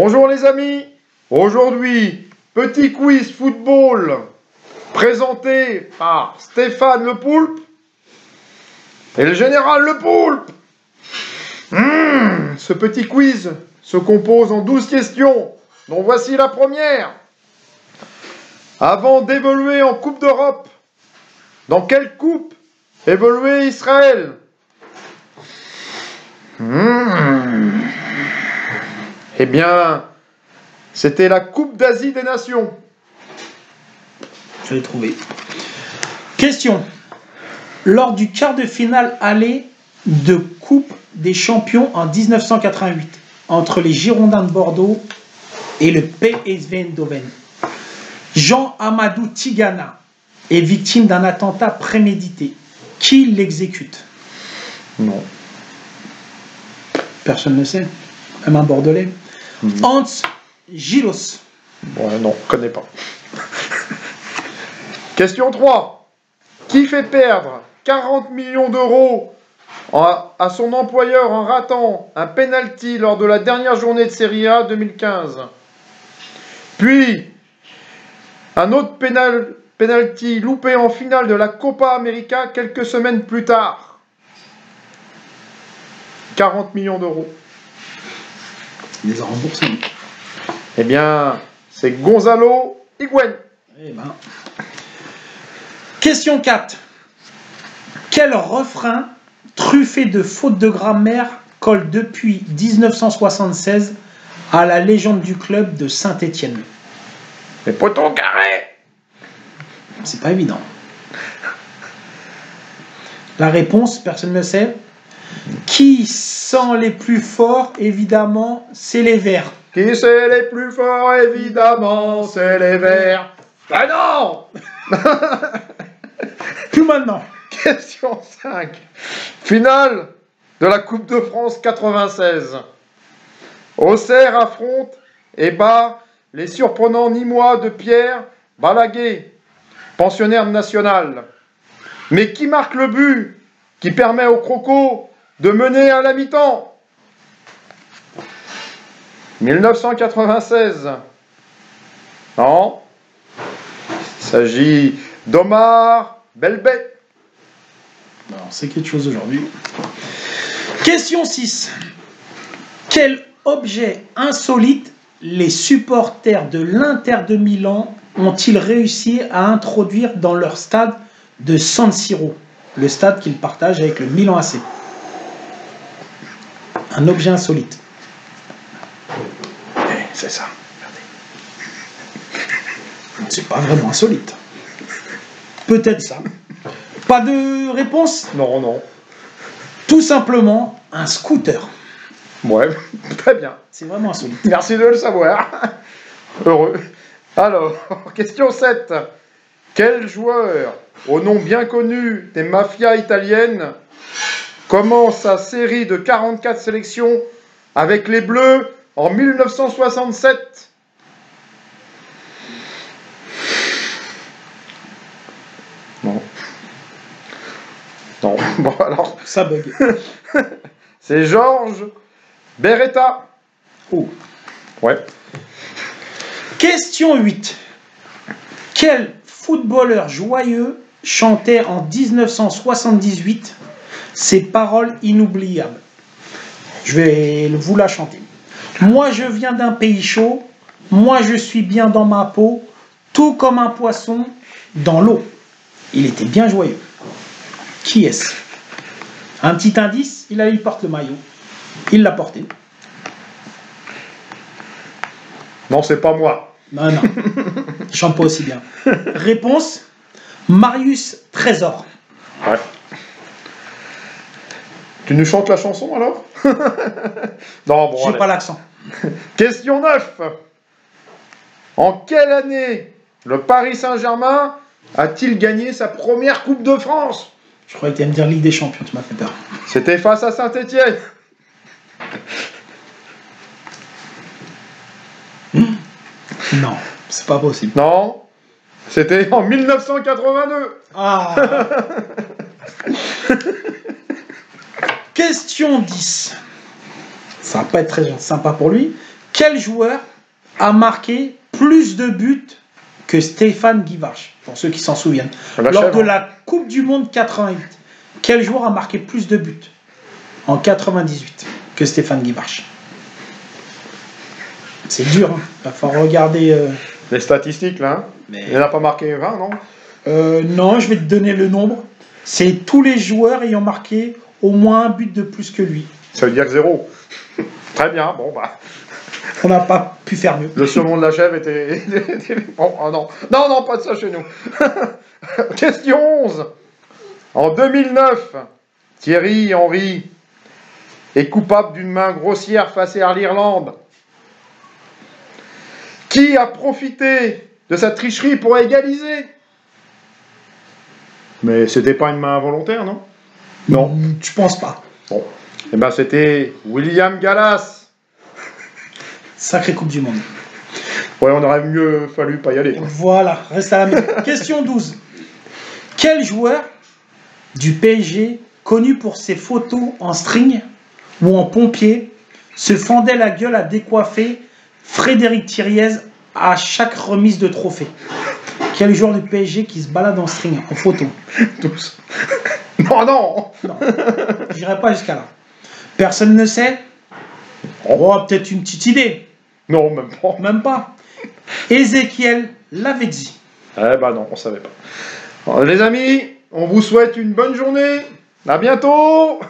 Bonjour les amis, aujourd'hui, petit quiz football présenté par Stéphane Le Poulpe et le général Le Poulpe. Ce petit quiz se compose en 12 questions, dont voici la première. Avant d'évoluer en Coupe d'Europe, dans quelle coupe évoluait Israël? Eh bien, c'était la Coupe d'Asie des Nations. Je l'ai trouvé. Question. Lors du quart de finale aller de Coupe des Champions en 1988, entre les Girondins de Bordeaux et le PSV Eindhoven, Jean Amadou Tigana est victime d'un attentat prémédité. Qui l'exécute? Non. Personne ne sait. Même un Bordelais. Hans Gillos. Ouais, non, je connais pas. Question 3. Qui fait perdre 40 millions d'euros à son employeur en ratant un penalty lors de la dernière journée de Serie A 2015? Puis, un autre penalty loupé en finale de la Copa América quelques semaines plus tard. 40 millions d'euros. Il les a remboursés. Eh bien, c'est Gonzalo Higuaín. Eh ben. Question 4. Quel refrain truffé de fautes de grammaire colle depuis 1976 à la légende du club de Saint-Étienne? Les poteaux carrés. C'est pas évident. La réponse, personne ne sait. Qui sont les plus forts? Évidemment, c'est les Verts. Qui c'est les plus forts? Évidemment, c'est les Verts. Ah non. Plus maintenant. Question 5. Finale de la Coupe de France 96. Auxerre affronte et bat les surprenants Nîmois de Pierre Balaguer, pensionnaire national. Mais qui marque le but qui permet aux Crocos de mener à la mi-temps? 1996. Non. Il s'agit d'Omar Belbet. Alors, c'est quelque chose aujourd'hui. Question 6. Quel objet insolite les supporters de l'Inter de Milan ont-ils réussi à introduire dans leur stade de San Siro, le stade qu'ils partagent avec le Milan AC? Un objet insolite. C'est ça. C'est pas vraiment insolite. Peut-être ça. Pas de réponse? Non, non. Tout simplement un scooter. Ouais, très bien. C'est vraiment insolite. Merci de le savoir. Heureux. Alors, question 7. Quel joueur, au nom bien connu des mafias italiennes, commence sa série de 44 sélections avec les Bleus en 1967? Non. Non. Bon, alors. Ça bug. C'est Georges Beretta. Oh. Ouais. Question 8. Quel footballeur joyeux chantait en 1978 ces paroles inoubliables? Je vais vous la chanter. Moi je viens d'un pays chaud, moi je suis bien dans ma peau, tout comme un poisson dans l'eau. Il était bien joyeux. Qui est-ce? Un petit indice, il porte le maillot. Il l'a porté. Non, c'est pas moi. Non, non. Il chante pas aussi bien. Réponse, Marius Trésor. Ouais. Tu nous chantes la chanson alors? Non, bon. J'ai allez. pas l'accent. Question 9. En quelle année le Paris Saint-Germain a-t-il gagné sa première Coupe de France? Je croyais que tu allais me dire Ligue des Champions, tu m'as fait peur. C'était face à Saint-Étienne. Non, c'est pas possible. Non, c'était en 1982. Ah. Question 10. Ça va pas être très sympa pour lui. Quel joueur a marqué plus de buts que Stéphane Guivarch, pour ceux qui s'en souviennent, lors de la Coupe du Monde 88? Quel joueur a marqué plus de buts en 98 que Stéphane Guivarch? C'est dur, hein. Il va falloir regarder... Les statistiques, là. Mais... Il n'a pas marqué 20, non? Non, je vais te donner le nombre. C'est tous les joueurs ayant marqué au moins un but de plus que lui. Ça veut dire 0. Très bien, bon, bah... On n'a pas pu faire mieux. Le saumon de la chèvre était... Oh, oh non. Non, non, pas de ça chez nous. Question 11. En 2009, Thierry Henry est coupable d'une main grossière face à l'Irlande. Qui a profité de sa tricherie pour égaliser? Mais c'était pas une main involontaire, non? Non. Je pense pas. Bon. Eh ben c'était William Gallas. Sacrée Coupe du Monde. Ouais, on aurait mieux fallu pas y aller, quoi. Voilà, reste à la maison. Question 12. Quel joueur du PSG, connu pour ses photos en string ou en pompier, se fendait la gueule à décoiffer Frédéric Thiriez à chaque remise de trophée? Quel joueur du PSG qui se balade en string, en photo? Tous. Non, non. Non, j'irai pas jusqu'à là. Personne ne sait? Oh, peut-être une petite idée. Non, même pas. Même pas. Ézéchiel Lavezzi. Eh ben non, on savait pas. Alors, les amis, on vous souhaite une bonne journée. À bientôt.